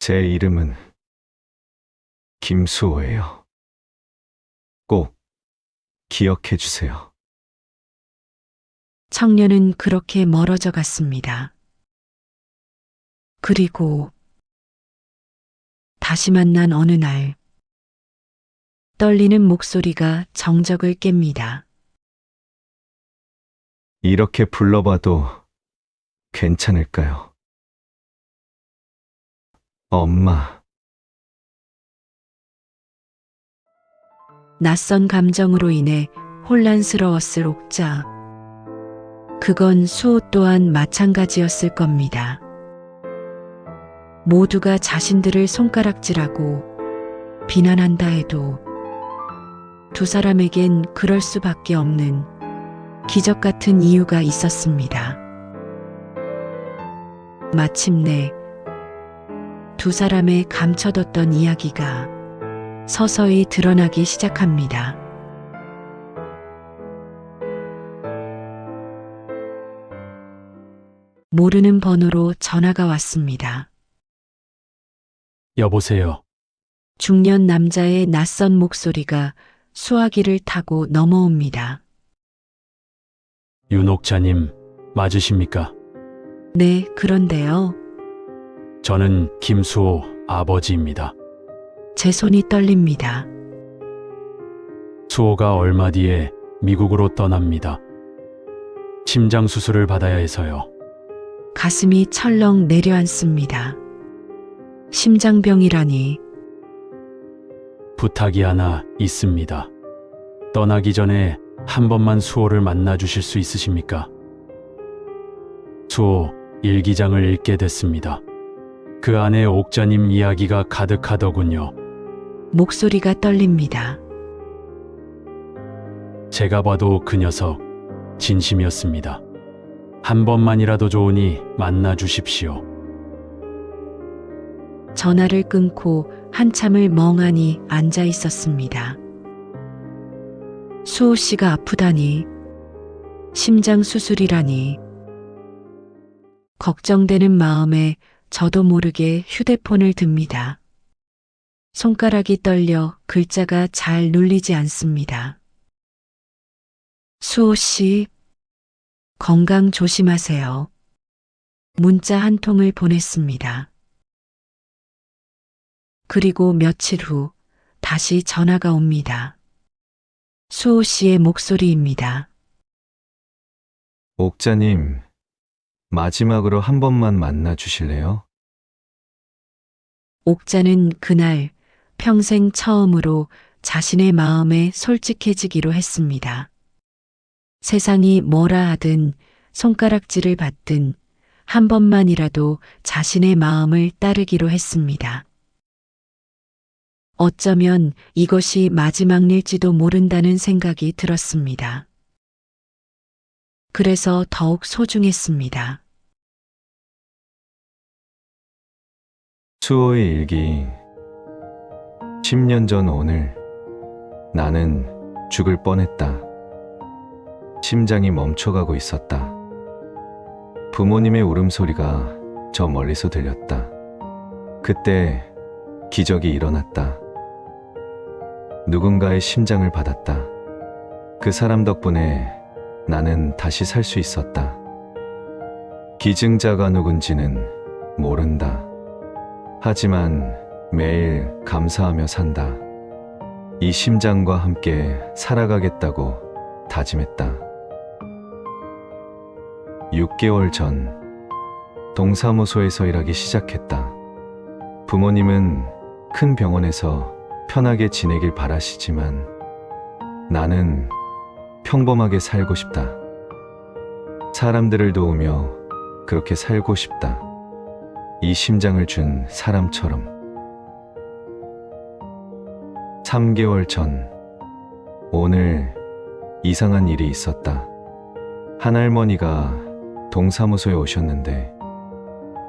제 이름은 김수호예요. 꼭 기억해 주세요. 청년은 그렇게 멀어져 갔습니다. 그리고 다시 만난 어느 날, 떨리는 목소리가 정적을 깹니다. 이렇게 불러봐도 괜찮을까요? 엄마. 낯선 감정으로 인해 혼란스러웠을 옥자. 그건 수호 또한 마찬가지였을 겁니다. 모두가 자신들을 손가락질하고 비난한다 해도 두 사람에겐 그럴 수밖에 없는 기적 같은 이유가 있었습니다. 마침내 두 사람의 감춰뒀던 이야기가 서서히 드러나기 시작합니다. 모르는 번호로 전화가 왔습니다. 여보세요. 중년 남자의 낯선 목소리가 수화기를 타고 넘어옵니다. 윤옥자님, 맞으십니까? 네, 그런데요. 저는 김수호 아버지입니다. 제 손이 떨립니다. 수호가 얼마 뒤에 미국으로 떠납니다. 심장 수술을 받아야 해서요. 가슴이 철렁 내려앉습니다. 심장병이라니. 부탁이 하나 있습니다. 떠나기 전에 한 번만 수호를 만나 주실 수 있으십니까? 수호 일기장을 읽게 됐습니다. 그 안에 옥자님 이야기가 가득하더군요. 목소리가 떨립니다. 제가 봐도 그 녀석 진심이었습니다. 한 번만이라도 좋으니 만나 주십시오. 전화를 끊고 한참을 멍하니 앉아 있었습니다. 수호 씨가 아프다니, 심장 수술이라니. 걱정되는 마음에 저도 모르게 휴대폰을 듭니다. 손가락이 떨려 글자가 잘 눌리지 않습니다. 수호 씨, 건강 조심하세요. 문자 한 통을 보냈습니다. 그리고 며칠 후 다시 전화가 옵니다. 수호 씨의 목소리입니다. 옥자님, 마지막으로 한 번만 만나 주실래요? 옥자는 그날 평생 처음으로 자신의 마음에 솔직해지기로 했습니다. 세상이 뭐라 하든 손가락질을 받든 한 번만이라도 자신의 마음을 따르기로 했습니다. 어쩌면 이것이 마지막 일지도 모른다는 생각이 들었습니다. 그래서 더욱 소중했습니다. 수호의 일기. 10년 전 오늘 나는 죽을 뻔했다. 심장이 멈춰가고 있었다. 부모님의 울음소리가 저 멀리서 들렸다. 그때 기적이 일어났다. 누군가의 심장을 받았다. 그 사람 덕분에 나는 다시 살 수 있었다. 기증자가 누군지는 모른다. 하지만 매일 감사하며 산다. 이 심장과 함께 살아가겠다고 다짐했다. 6개월 전 동사무소에서 일하기 시작했다. 부모님은 큰 병원에서 편하게 지내길 바라시지만 나는 평범하게 살고 싶다. 사람들을 도우며 그렇게 살고 싶다. 이 심장을 준 사람처럼. 3개월 전 오늘 이상한 일이 있었다. 한 할머니가 동사무소에 오셨는데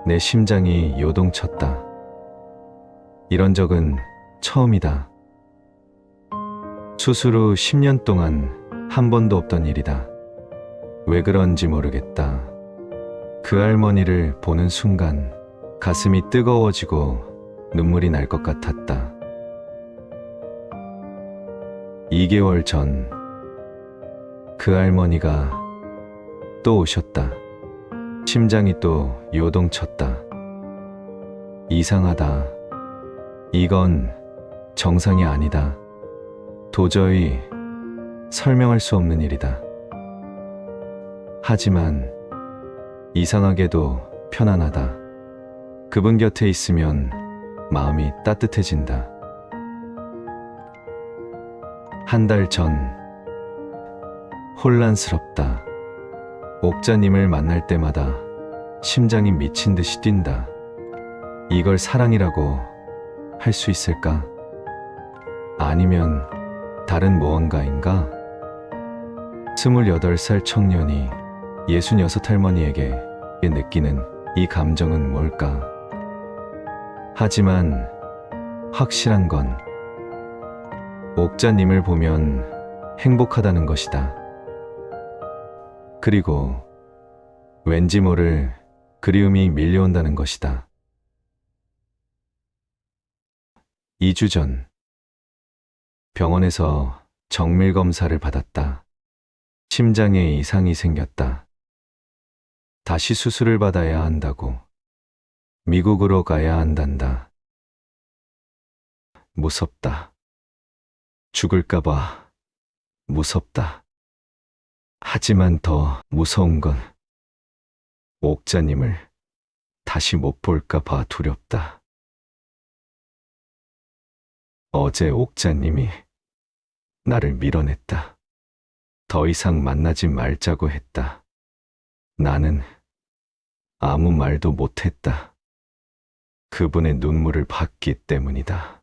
내 심장이 요동쳤다. 이런 적은 처음이다. 수술 후 10년 동안 한 번도 없던 일이다. 왜 그런지 모르겠다. 그 할머니를 보는 순간 가슴이 뜨거워지고 눈물이 날 것 같았다. 2개월 전, 그 할머니가 또 오셨다. 심장이 또 요동쳤다. 이상하다. 이건 정상이 아니다. 도저히 설명할 수 없는 일이다. 하지만 이상하게도 편안하다. 그분 곁에 있으면 마음이 따뜻해진다. 한 달 전, 혼란스럽다. 옥자님을 만날 때마다 심장이 미친 듯이 뛴다. 이걸 사랑이라고 할 수 있을까? 아니면 다른 무언가인가? 28살 청년이 66 할머니에게 느끼는 이 감정은 뭘까? 하지만 확실한 건 옥자님을 보면 행복하다는 것이다. 그리고 왠지 모를 그리움이 밀려온다는 것이다. 2주 전, 병원에서 정밀 검사를 받았다. 심장에 이상이 생겼다. 다시 수술을 받아야 한다고. 미국으로 가야 한단다. 무섭다. 죽을까봐 무섭다. 하지만 더 무서운 건 옥자님을 다시 못 볼까봐 두렵다. 어제 옥자님이 나를 밀어냈다. 더 이상 만나지 말자고 했다. 나는 아무 말도 못했다. 그분의 눈물을 봤기 때문이다.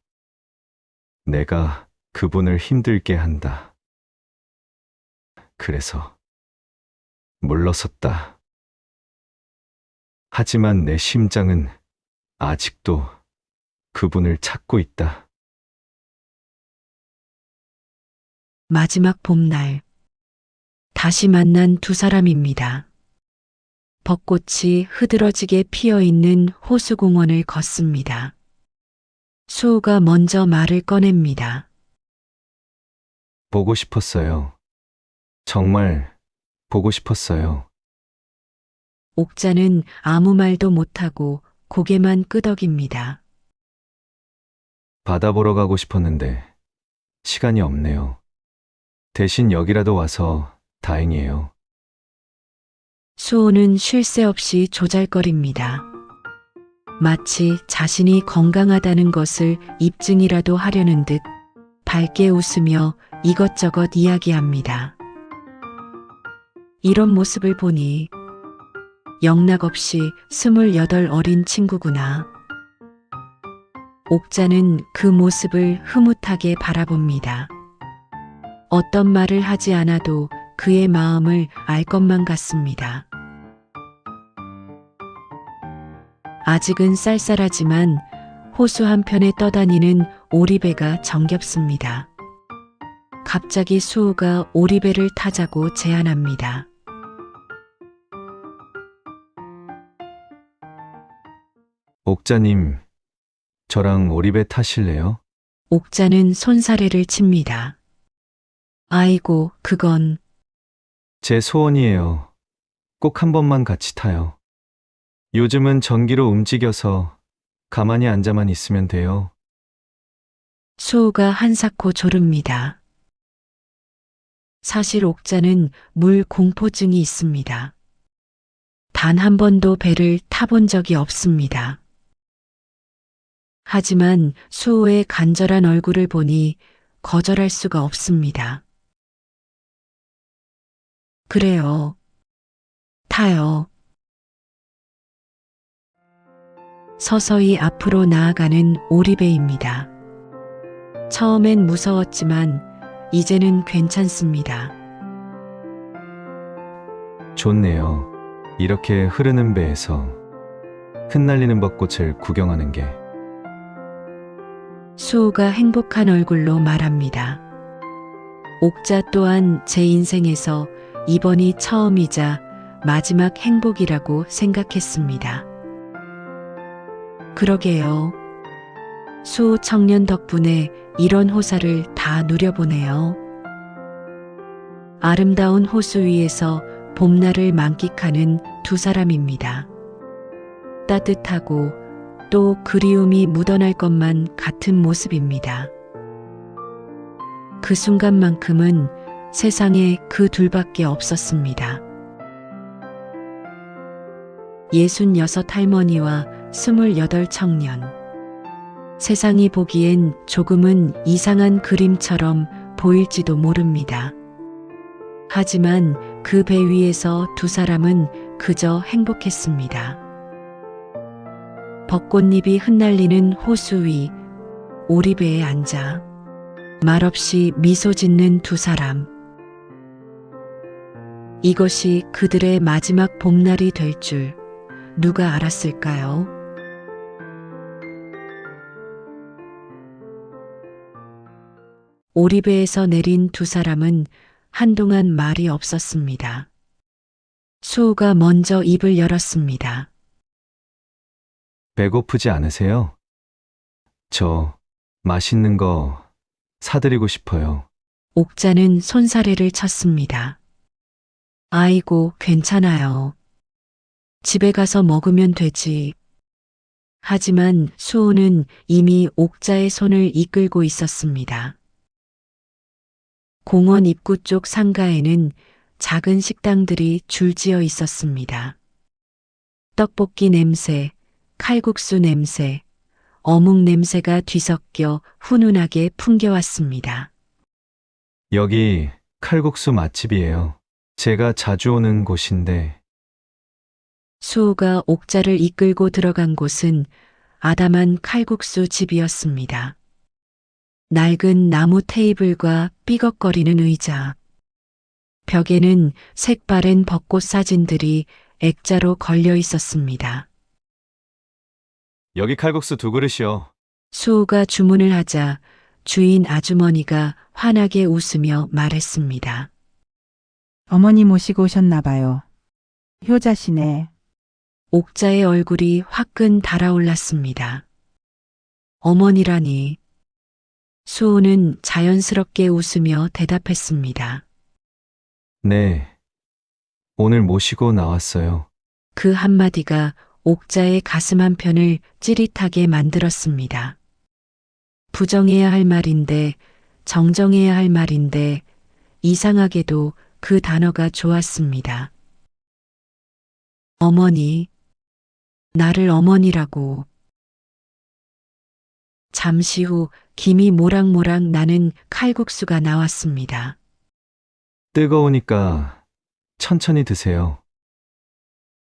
내가 그분을 힘들게 한다. 그래서 물러섰다. 하지만 내 심장은 아직도 그분을 찾고 있다. 마지막 봄날, 다시 만난 두 사람입니다. 벚꽃이 흐드러지게 피어있는 호수공원을 걷습니다. 수호가 먼저 말을 꺼냅니다. 보고 싶었어요. 정말 보고 싶었어요. 옥자는 아무 말도 못하고 고개만 끄덕입니다. 바다 보러 가고 싶었는데 시간이 없네요. 대신 여기라도 와서 다행이에요. 수호는 쉴 새 없이 조잘거립니다. 마치 자신이 건강하다는 것을 입증이라도 하려는 듯 밝게 웃으며 이것저것 이야기합니다. 이런 모습을 보니 영락없이 28 어린 친구구나. 옥자는 그 모습을 흐뭇하게 바라봅니다. 어떤 말을 하지 않아도 그의 마음을 알 것만 같습니다. 아직은 쌀쌀하지만 호수 한편에 떠다니는 오리배가 정겹습니다. 갑자기 수호가 오리배를 타자고 제안합니다. 옥자님, 저랑 오리배 타실래요? 옥자는 손사래를 칩니다. 아이고, 그건 제 소원이에요. 꼭 한 번만 같이 타요. 요즘은 전기로 움직여서 가만히 앉아만 있으면 돼요. 수호가 한사코 조릅니다. 사실 옥자는 물 공포증이 있습니다. 단 한 번도 배를 타본 적이 없습니다. 하지만 수호의 간절한 얼굴을 보니 거절할 수가 없습니다. 그래요. 타요. 서서히 앞으로 나아가는 오리배입니다. 처음엔 무서웠지만 이제는 괜찮습니다. 좋네요. 이렇게 흐르는 배에서 흩날리는 벚꽃을 구경하는 게. 수호가 행복한 얼굴로 말합니다. 옥자 또한 제 인생에서 이번이 처음이자 마지막 행복이라고 생각했습니다. 그러게요. 수 청년 덕분에 이런 호사를 다 누려보네요. 아름다운 호수 위에서 봄날을 만끽하는 두 사람입니다. 따뜻하고 또 그리움이 묻어날 것만 같은 모습입니다. 그 순간만큼은 세상에 그 둘밖에 없었습니다. 66 할머니와 28 청년. 세상이 보기엔 조금은 이상한 그림처럼 보일지도 모릅니다. 하지만 그 배 위에서 두 사람은 그저 행복했습니다. 벚꽃잎이 흩날리는 호수 위 오리배에 앉아 말없이 미소 짓는 두 사람. 이것이 그들의 마지막 봄날이 될 줄 누가 알았을까요? 오리배에서 내린 두 사람은 한동안 말이 없었습니다. 수호가 먼저 입을 열었습니다. 배고프지 않으세요? 저 맛있는 거 사드리고 싶어요. 옥자는 손사래를 쳤습니다. 아이고, 괜찮아요. 집에 가서 먹으면 되지. 하지만 수호는 이미 옥자의 손을 이끌고 있었습니다. 공원 입구 쪽 상가에는 작은 식당들이 줄지어 있었습니다. 떡볶이 냄새, 칼국수 냄새, 어묵 냄새가 뒤섞여 훈훈하게 풍겨왔습니다. 여기 칼국수 맛집이에요. 제가 자주 오는 곳인데 수호가 옥자를 이끌고 들어간 곳은 아담한 칼국수 집이었습니다. 낡은 나무 테이블과 삐걱거리는 의자, 벽에는 색바랜 벚꽃 사진들이 액자로 걸려 있었습니다. 여기 칼국수 2그릇이요. 수호가 주문을 하자 주인 아주머니가 환하게 웃으며 말했습니다. 어머니 모시고 오셨나 봐요. 효자시네. 옥자의 얼굴이 화끈 달아올랐습니다. 어머니라니. 수호는 자연스럽게 웃으며 대답했습니다. 네. 오늘 모시고 나왔어요. 그 한마디가 옥자의 가슴 한편을 찌릿하게 만들었습니다. 부정해야 할 말인데, 정정해야 할 말인데, 이상하게도 그 단어가 좋았습니다. 어머니, 나를 어머니라고. 잠시 후 김이 모락모락 나는 칼국수가 나왔습니다. 뜨거우니까 천천히 드세요.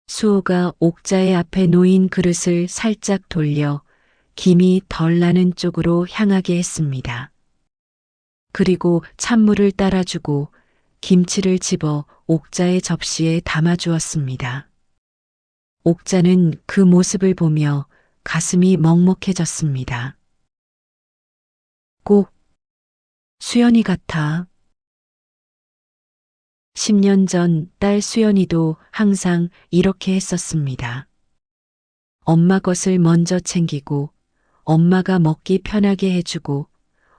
수호가 옥자의 앞에 놓인 그릇을 살짝 돌려 김이 덜 나는 쪽으로 향하게 했습니다. 그리고 찬물을 따라주고 김치를 집어 옥자의 접시에 담아주었습니다. 옥자는 그 모습을 보며 가슴이 먹먹해졌습니다. 꼭 수연이 같아. 10년 전 딸 수연이도 항상 이렇게 했었습니다. 엄마 것을 먼저 챙기고 엄마가 먹기 편하게 해주고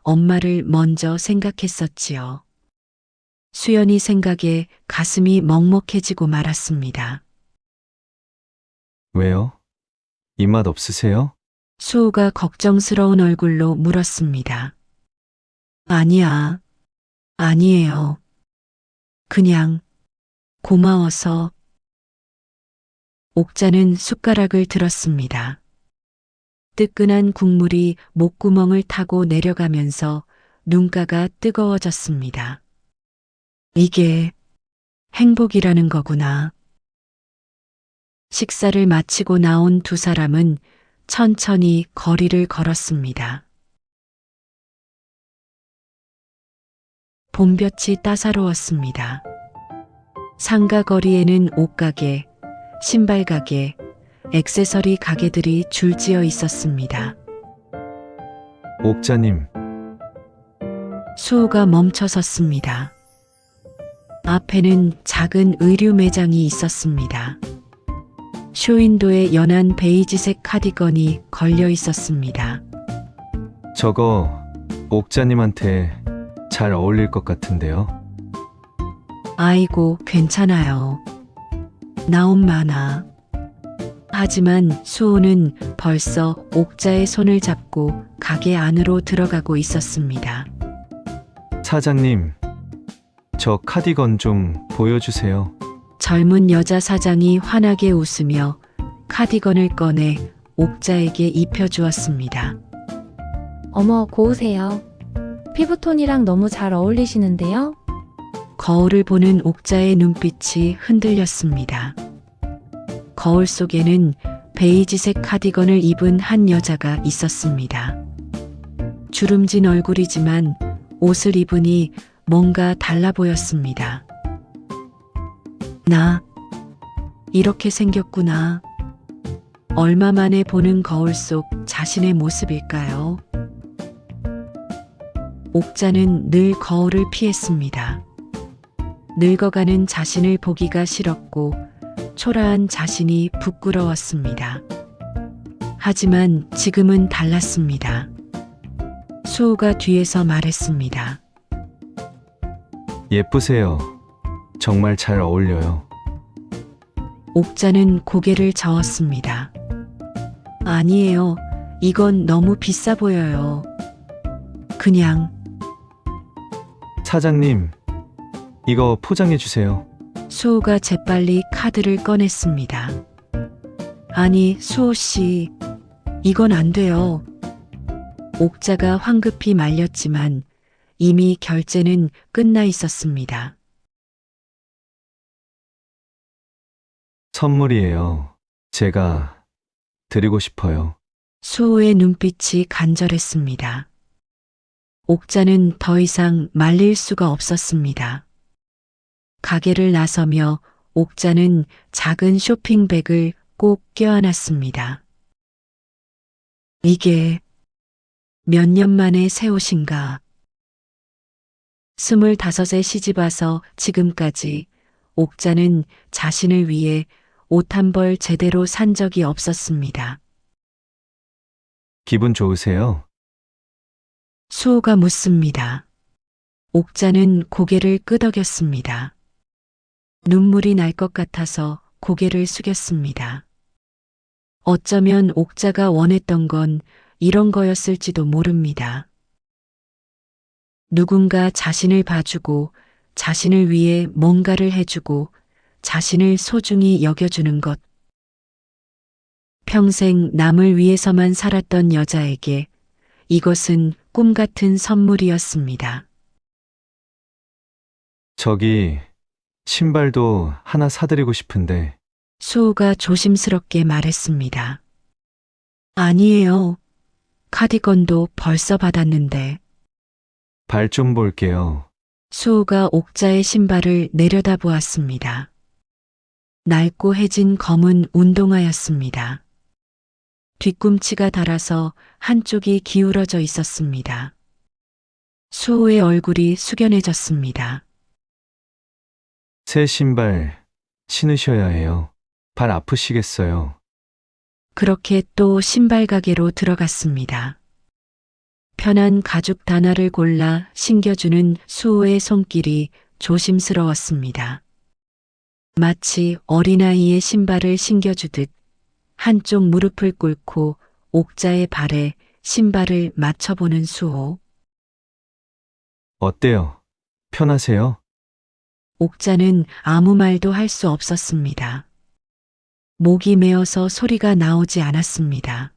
엄마를 먼저 생각했었지요. 수연이 생각에 가슴이 먹먹해지고 말았습니다. 왜요? 입맛 없으세요? 수호가 걱정스러운 얼굴로 물었습니다. 아니야. 아니에요. 그냥 고마워서. 옥자는 숟가락을 들었습니다. 뜨끈한 국물이 목구멍을 타고 내려가면서 눈가가 뜨거워졌습니다. 이게 행복이라는 거구나. 식사를 마치고 나온 두 사람은 천천히 거리를 걸었습니다. 봄볕이 따사로웠습니다. 상가 거리에는 옷가게, 신발가게, 액세서리 가게들이 줄지어 있었습니다. 옥자님, 수호가 멈춰 섰습니다. 앞에는 작은 의류 매장이 있었습니다. 쇼윈도에 연한 베이지색 카디건이 걸려 있었습니다. 저거 옥자님한테 잘 어울릴 것 같은데요. 아이고, 괜찮아요. 나 옷 많아. 하지만 수호는 벌써 옥자의 손을 잡고 가게 안으로 들어가고 있었습니다. 사장님, 저 카디건 좀 보여주세요. 젊은 여자 사장이 환하게 웃으며 카디건을 꺼내 옥자에게 입혀주었습니다. 어머, 고우세요. 피부톤이랑 너무 잘 어울리시는데요? 거울을 보는 옥자의 눈빛이 흔들렸습니다. 거울 속에는 베이지색 카디건을 입은 한 여자가 있었습니다. 주름진 얼굴이지만 옷을 입으니 뭔가 달라 보였습니다. 나 이렇게 생겼구나. 얼마 만에 보는 거울 속 자신의 모습일까요? 옥자는 늘 거울을 피했습니다. 늙어가는 자신을 보기가 싫었고 초라한 자신이 부끄러웠습니다. 하지만 지금은 달랐습니다. 수호가 뒤에서 말했습니다. 예쁘세요. 정말 잘 어울려요. 옥자는 고개를 저었습니다. 아니에요. 이건 너무 비싸 보여요. 그냥 사장님, 이거 포장해 주세요. 수호가 재빨리 카드를 꺼냈습니다. 아니, 수호 씨, 이건 안 돼요. 옥자가 황급히 말렸지만 이미 결제는 끝나 있었습니다. 선물이에요. 제가 드리고 싶어요. 수호의 눈빛이 간절했습니다. 옥자는 더 이상 말릴 수가 없었습니다. 가게를 나서며 옥자는 작은 쇼핑백을 꼭 껴안았습니다. 이게 몇 년 만에 새 옷인가? 25에 시집와서 지금까지 옥자는 자신을 위해 옷 한 벌 제대로 산 적이 없었습니다. 기분 좋으세요? 수호가 묻습니다. 옥자는 고개를 끄덕였습니다. 눈물이 날 것 같아서 고개를 숙였습니다. 어쩌면 옥자가 원했던 건 이런 거였을지도 모릅니다. 누군가 자신을 봐주고 자신을 위해 뭔가를 해주고 자신을 소중히 여겨주는 것. 평생 남을 위해서만 살았던 여자에게 이것은 꿈 같은 선물이었습니다. 저기 신발도 하나 사드리고 싶은데 수호가 조심스럽게 말했습니다. 아니에요. 카디건도 벌써 받았는데. 발 좀 볼게요. 수호가 옥자의 신발을 내려다보았습니다. 낡고 해진 검은 운동화였습니다. 뒤꿈치가 닳아서 한쪽이 기울어져 있었습니다. 수호의 얼굴이 숙연해졌습니다. 새 신발 신으셔야 해요. 발 아프시겠어요. 그렇게 또 신발 가게로 들어갔습니다. 편한 가죽 단화를 골라 신겨주는 수호의 손길이 조심스러웠습니다. 마치 어린아이의 신발을 신겨주듯 한쪽 무릎을 꿇고 옥자의 발에 신발을 맞춰보는 수호. 어때요? 편하세요? 옥자는 아무 말도 할 수 없었습니다. 목이 메어서 소리가 나오지 않았습니다.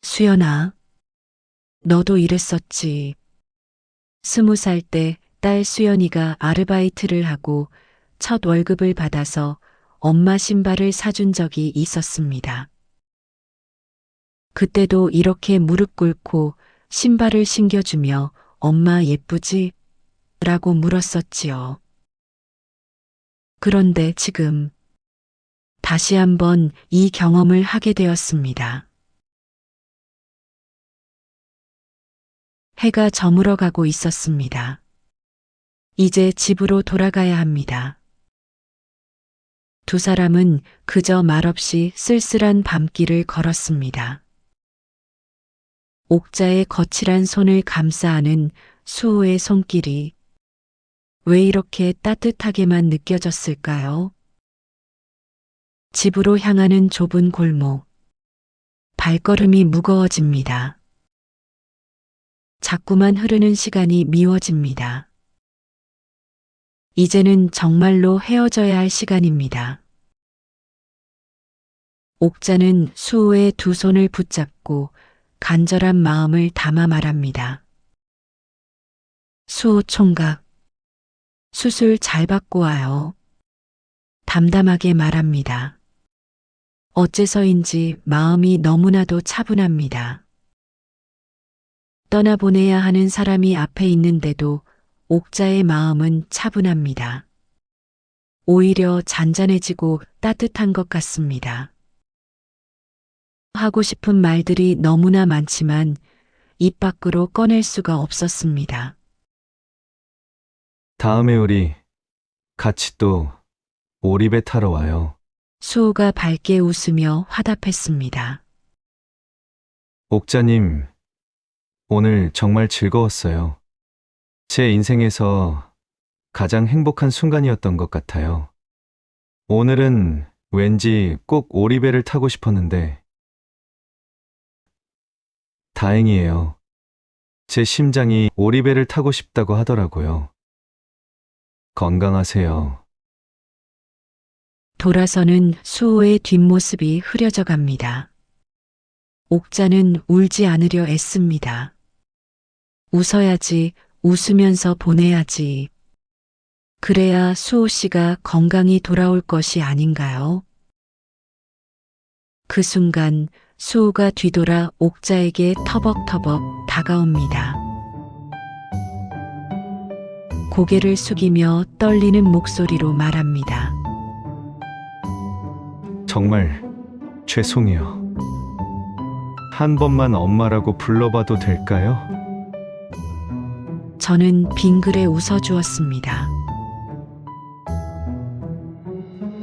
수연아, 너도 이랬었지. 20살 때 딸 수연이가 아르바이트를 하고 첫 월급을 받아서 엄마 신발을 사준 적이 있었습니다. 그때도 이렇게 무릎 꿇고 신발을 신겨주며 엄마 예쁘지? 라고 물었었지요. 그런데 지금 다시 한번 이 경험을 하게 되었습니다. 해가 저물어 가고 있었습니다. 이제 집으로 돌아가야 합니다. 두 사람은 그저 말없이 쓸쓸한 밤길을 걸었습니다. 옥자의 거칠한 손을 감싸 안은 수호의 손길이 왜 이렇게 따뜻하게만 느껴졌을까요? 집으로 향하는 좁은 골목. 발걸음이 무거워집니다. 자꾸만 흐르는 시간이 미워집니다. 이제는 정말로 헤어져야 할 시간입니다. 옥자는 수호의 두 손을 붙잡고 간절한 마음을 담아 말합니다. 수호 총각, 수술 잘 받고 와요. 담담하게 말합니다. 어째서인지 마음이 너무나도 차분합니다. 떠나보내야 하는 사람이 앞에 있는데도 옥자의 마음은 차분합니다. 오히려 잔잔해지고 따뜻한 것 같습니다. 하고 싶은 말들이 너무나 많지만 입 밖으로 꺼낼 수가 없었습니다. 다음에 우리 같이 또 오리배 타러 와요. 수호가 밝게 웃으며 화답했습니다. 옥자님, 오늘 정말 즐거웠어요. 제 인생에서 가장 행복한 순간이었던 것 같아요. 오늘은 왠지 꼭 오리배를 타고 싶었는데 다행이에요. 제 심장이 오리배를 타고 싶다고 하더라고요. 건강하세요. 돌아서는 수호의 뒷모습이 흐려져 갑니다. 옥자는 울지 않으려 애씁니다. 웃어야지, 웃으면서 보내야지. 그래야 수호 씨가 건강히 돌아올 것이 아닌가요? 그 순간 수호가 뒤돌아 옥자에게 터벅터벅 다가옵니다. 고개를 숙이며 떨리는 목소리로 말합니다. 정말 죄송해요. 한 번만 엄마라고 불러봐도 될까요? 저는 빙그레 웃어주었습니다.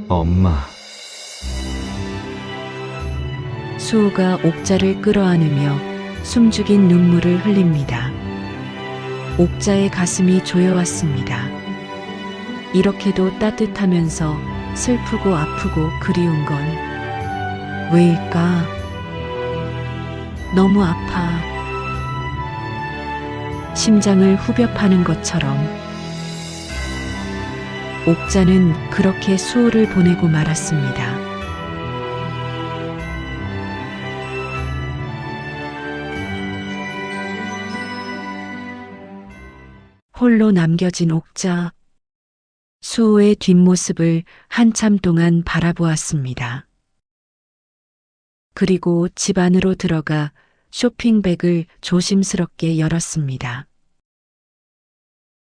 엄마. 수호가 옥자를 끌어안으며 숨죽인 눈물을 흘립니다. 옥자의 가슴이 조여왔습니다. 이렇게도 따뜻하면서 슬프고 아프고 그리운 건 왜일까? 너무 아파. 심장을 후벼 파는 것처럼 옥자는 그렇게 수호를 보내고 말았습니다. 홀로 남겨진 옥자. 수호의 뒷모습을 한참 동안 바라보았습니다. 그리고 집 안으로 들어가 쇼핑백을 조심스럽게 열었습니다.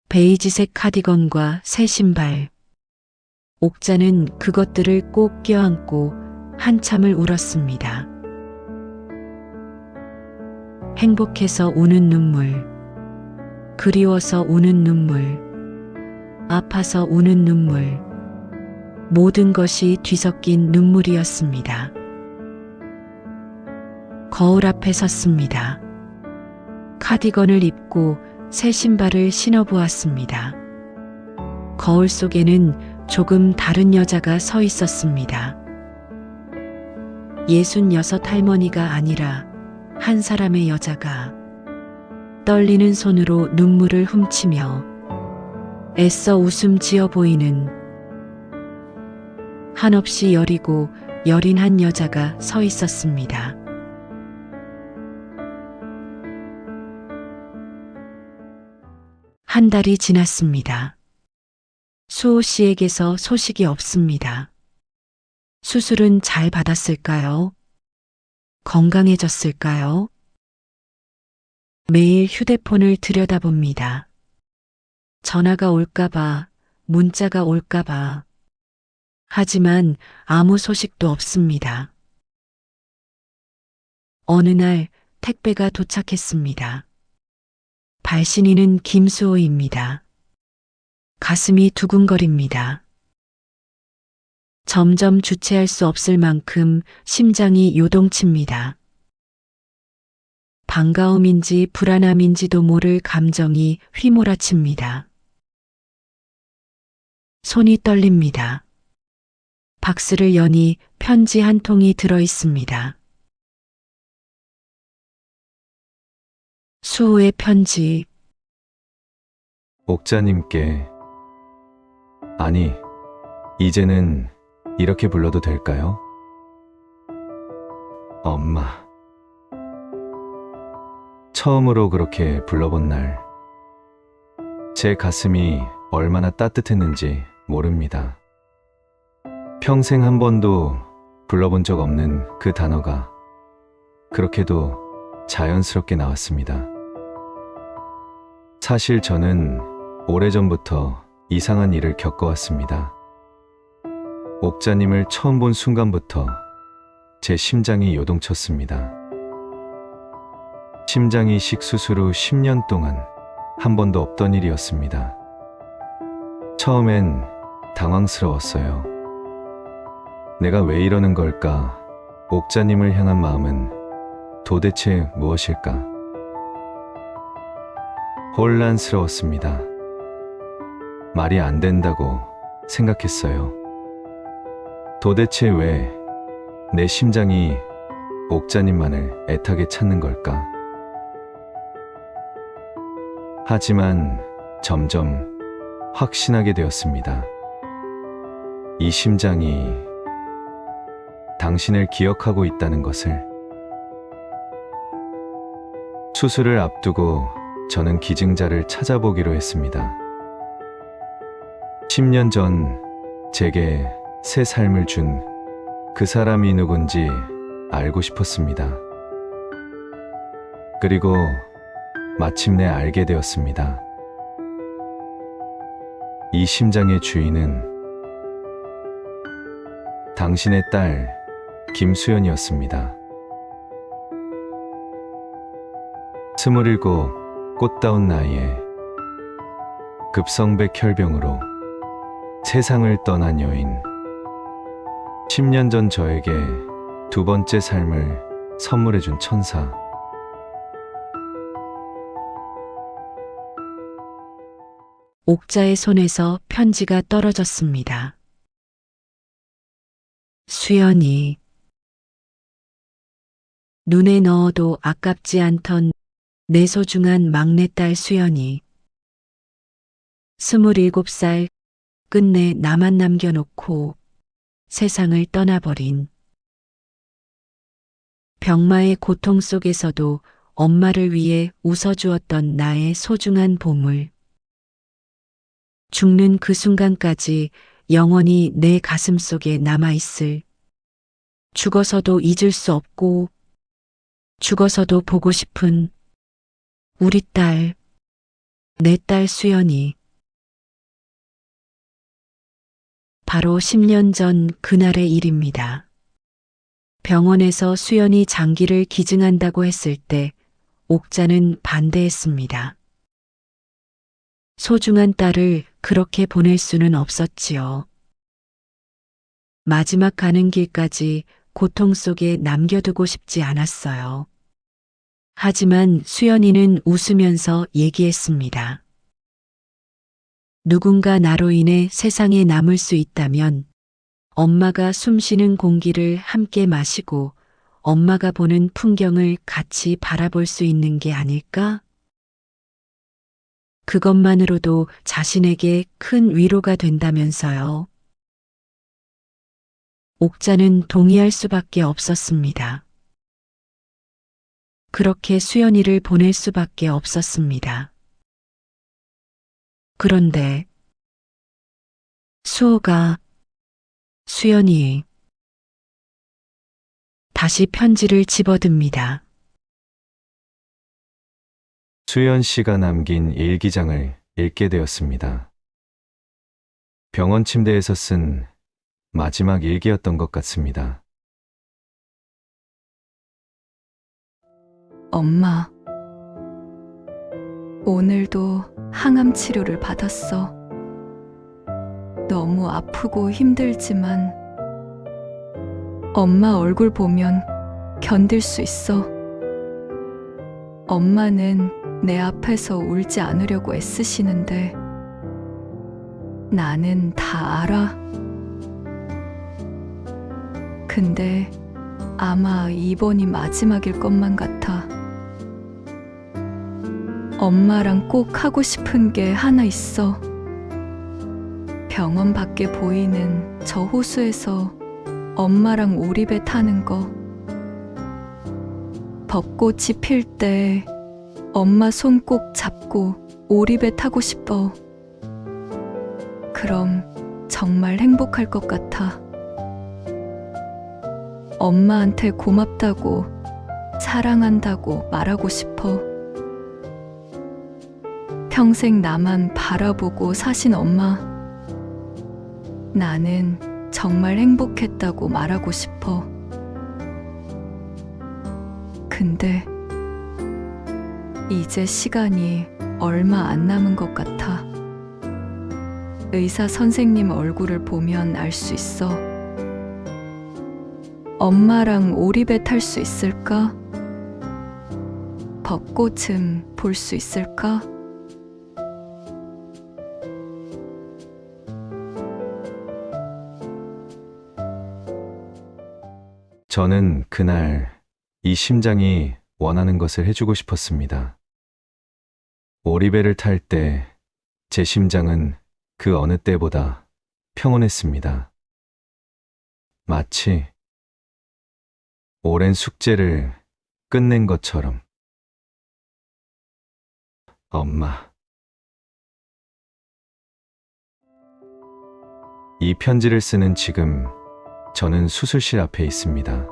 베이지색 카디건과 새 신발. 옥자는 그것들을 꼭 껴안고 한참을 울었습니다. 행복해서 우는 눈물, 그리워서 우는 눈물, 아파서 우는 눈물, 모든 것이 뒤섞인 눈물이었습니다. 거울 앞에 섰습니다. 카디건을 입고 새 신발을 신어보았습니다. 거울 속에는 조금 다른 여자가 서 있었습니다. 66 할머니가 아니라 한 사람의 여자가 떨리는 손으로 눈물을 훔치며 애써 웃음 지어 보이는 한없이 여리고 여린 한 여자가 서 있었습니다. 한 달이 지났습니다. 수호 씨에게서 소식이 없습니다. 수술은 잘 받았을까요? 건강해졌을까요? 매일 휴대폰을 들여다봅니다. 전화가 올까봐, 문자가 올까봐. 하지만 아무 소식도 없습니다. 어느 날 택배가 도착했습니다. 발신인은 김수호입니다. 가슴이 두근거립니다. 점점 주체할 수 없을 만큼 심장이 요동칩니다. 반가움인지 불안함인지도 모를 감정이 휘몰아칩니다. 손이 떨립니다. 박스를 여니 편지 한 통이 들어 있습니다. 수호의 편지. 옥자님께. 아니, 이제는 이렇게 불러도 될까요? 엄마. 처음으로 그렇게 불러본 날, 제 가슴이 얼마나 따뜻했는지 모릅니다. 평생 한 번도 불러본 적 없는 그 단어가 그렇게도 자연스럽게 나왔습니다. 사실 저는 오래전부터 이상한 일을 겪어왔습니다. 옥자님을 처음 본 순간부터 제 심장이 요동쳤습니다. 심장 이식 수술 후 10년 동안 한 번도 없던 일이었습니다. 처음엔 당황스러웠어요. 내가 왜 이러는 걸까? 옥자님을 향한 마음은 도대체 무엇일까? 혼란스러웠습니다. 말이 안 된다고 생각했어요. 도대체 왜 내 심장이 옥자님만을 애타게 찾는 걸까? 하지만 점점 확신하게 되었습니다. 이 심장이 당신을 기억하고 있다는 것을. 수술을 앞두고 저는 기증자를 찾아보기로 했습니다. 10년 전 제게 새 삶을 준 그 사람이 누군지 알고 싶었습니다. 그리고 마침내 알게 되었습니다. 이 심장의 주인은 당신의 딸 김수연이었습니다. 27, 꽃다운 나이에 급성백 혈병으로 세상을 떠난 여인. 10년 전 저에게 두 번째 삶을 선물해준 천사. 옥자의 손에서 편지가 떨어졌습니다. 수연이. 눈에 넣어도 아깝지 않던 내 소중한 막내딸 수연이. 27살 끝내 나만 남겨놓고 세상을 떠나버린. 병마의 고통 속에서도 엄마를 위해 웃어주었던 나의 소중한 보물. 죽는 그 순간까지 영원히 내 가슴 속에 남아있을. 죽어서도 잊을 수 없고 죽어서도 보고 싶은 우리 딸, 내 딸 수연이. 바로 10년 전 그날의 일입니다. 병원에서 수연이 장기를 기증한다고 했을 때 옥자는 반대했습니다. 소중한 딸을 그렇게 보낼 수는 없었지요. 마지막 가는 길까지 고통 속에 남겨두고 싶지 않았어요. 하지만 수연이는 웃으면서 얘기했습니다. 누군가 나로 인해 세상에 남을 수 있다면 엄마가 숨쉬는 공기를 함께 마시고 엄마가 보는 풍경을 같이 바라볼 수 있는 게 아닐까? 그것만으로도 자신에게 큰 위로가 된다면서요. 옥자는 동의할 수밖에 없었습니다. 그렇게 수연이를 보낼 수밖에 없었습니다. 그런데 수호가 수연이 다시 편지를 집어듭니다. 수연 씨가 남긴 일기장을 읽게 되었습니다. 병원 침대에서 쓴 마지막 일기였던 것 같습니다. 엄마, 오늘도 항암 치료를 받았어. 너무 아프고 힘들지만 엄마 얼굴 보면 견딜 수 있어. 엄마는 내 앞에서 울지 않으려고 애쓰시는데 나는 다 알아. 근데 아마 이번이 마지막일 것만 같아. 엄마랑 꼭 하고 싶은 게 하나 있어. 병원 밖에 보이는 저 호수에서 엄마랑 오리배 타는 거. 벚꽃이 필 때 엄마 손 꼭 잡고 오리배 타고 싶어. 그럼 정말 행복할 것 같아. 엄마한테 고맙다고, 사랑한다고 말하고 싶어. 평생 나만 바라보고 사신 엄마. 나는 정말 행복했다고 말하고 싶어. 근데 이제 시간이 얼마 안 남은 것 같아. 의사 선생님 얼굴을 보면 알 수 있어. 엄마랑 오리배 탈 수 있을까? 벚꽃은 볼 수 있을까? 저는 그날 이 심장이 원하는 것을 해주고 싶었습니다. 오리배를 탈 때 제 심장은 그 어느 때보다 평온했습니다. 마치 오랜 숙제를 끝낸 것처럼. 엄마. 이 편지를 쓰는 지금 저는 수술실 앞에 있습니다.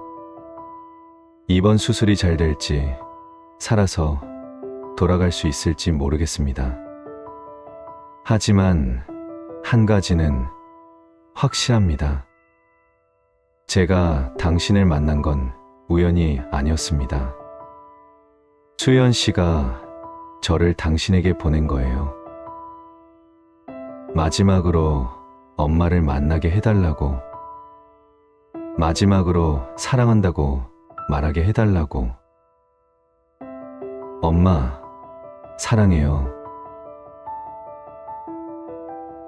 이번 수술이 잘 될지, 살아서 돌아갈 수 있을지 모르겠습니다. 하지만 한 가지는 확실합니다. 제가 당신을 만난 건 우연이 아니었습니다. 수연 씨가 저를 당신에게 보낸 거예요. 마지막으로 엄마를 만나게 해달라고, 마지막으로 사랑한다고 말하게 해달라고. 엄마, 사랑해요.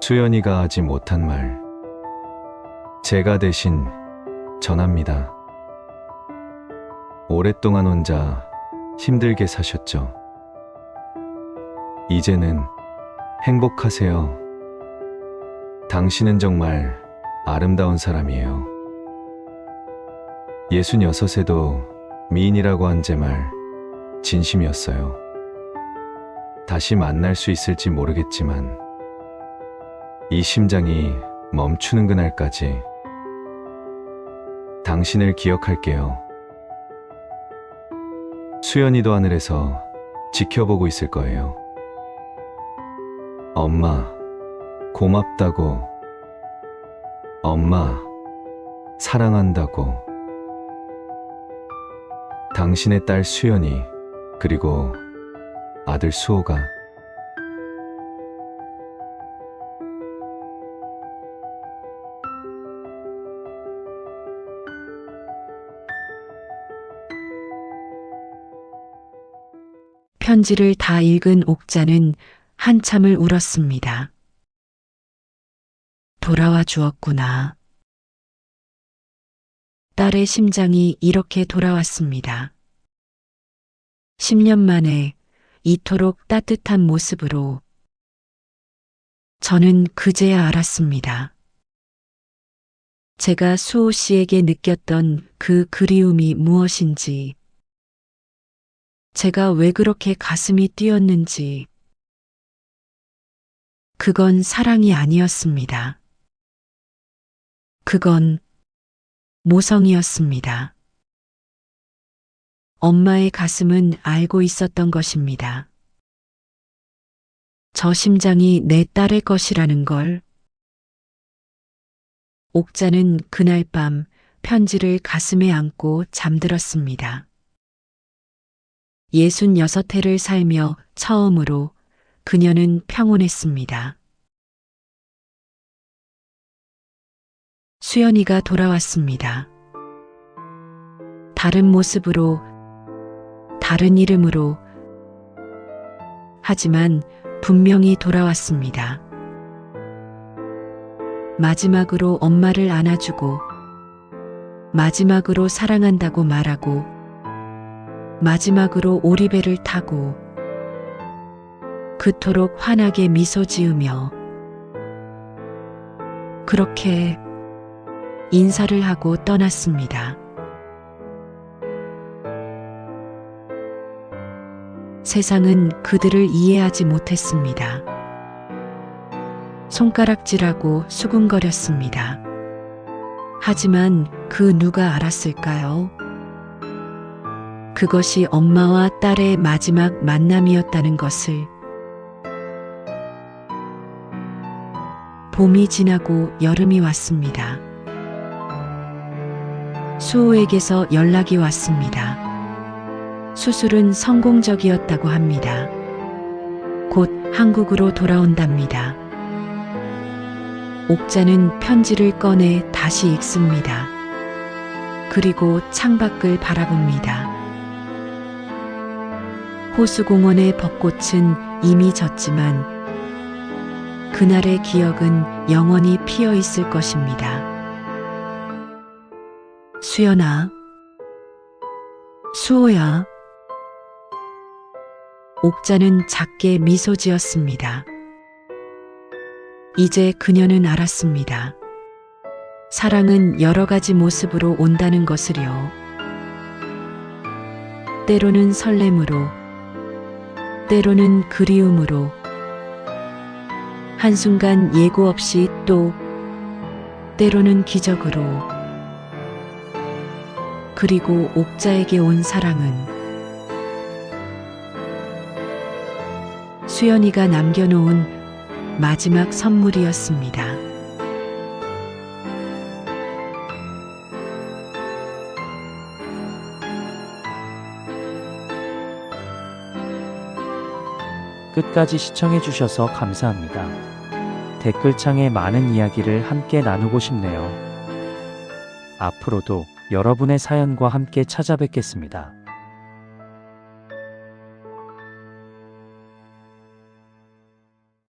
수연이가 하지 못한 말, 제가 대신 전합니다. 오랫동안 혼자 힘들게 사셨죠. 이제는 행복하세요. 당신은 정말 아름다운 사람이에요. 66에도 미인이라고 한 제 말 진심이었어요. 다시 만날 수 있을지 모르겠지만 이 심장이 멈추는 그날까지 당신을 기억할게요. 수연이도 하늘에서 지켜보고 있을 거예요. 엄마, 고맙다고. 엄마, 사랑한다고. 당신의 딸 수연이, 그리고 아들 수호가. 편지를 다 읽은 옥자는 한참을 울었습니다. 돌아와 주었구나. 딸의 심장이 이렇게 돌아왔습니다. 10년 만에 이토록 따뜻한 모습으로. 저는 그제야 알았습니다. 제가 수호 씨에게 느꼈던 그 그리움이 무엇인지, 제가 왜 그렇게 가슴이 뛰었는지. 그건 사랑이 아니었습니다. 그건 모성이었습니다. 엄마의 가슴은 알고 있었던 것입니다. 저 심장이 내 딸의 것이라는 걸. 옥자는 그날 밤 편지를 가슴에 안고 잠들었습니다. 66해를 살며 처음으로 그녀는 평온했습니다. 수연이가 돌아왔습니다. 다른 모습으로, 다른 이름으로, 하지만 분명히 돌아왔습니다. 마지막으로 엄마를 안아주고, 마지막으로 사랑한다고 말하고, 마지막으로 오리배를 타고, 그토록 환하게 미소 지으며, 그렇게 인사를 하고 떠났습니다. 세상은 그들을 이해하지 못했습니다. 손가락질하고 수군거렸습니다. 하지만 그 누가 알았을까요? 그것이 엄마와 딸의 마지막 만남이었다는 것을. 봄이 지나고 여름이 왔습니다. 수호에게서 연락이 왔습니다. 수술은 성공적이었다고 합니다. 곧 한국으로 돌아온답니다. 옥자는 편지를 꺼내 다시 읽습니다. 그리고 창밖을 바라봅니다. 호수공원의 벚꽃은 이미 졌지만 그날의 기억은 영원히 피어 있을 것입니다. 수연아, 수호야. 옥자는 작게 미소 지었습니다. 이제 그녀는 알았습니다. 사랑은 여러 가지 모습으로 온다는 것을요. 때로는 설렘으로, 때로는 그리움으로, 한순간 예고 없이 또 때로는 기적으로. 그리고 옥자에게 온 사랑은 수연이가 남겨놓은 마지막 선물이었습니다. 끝까지 시청해주셔서 감사합니다. 댓글창에 많은 이야기를 함께 나누고 싶네요. 앞으로도 여러분의 사연과 함께 찾아뵙겠습니다.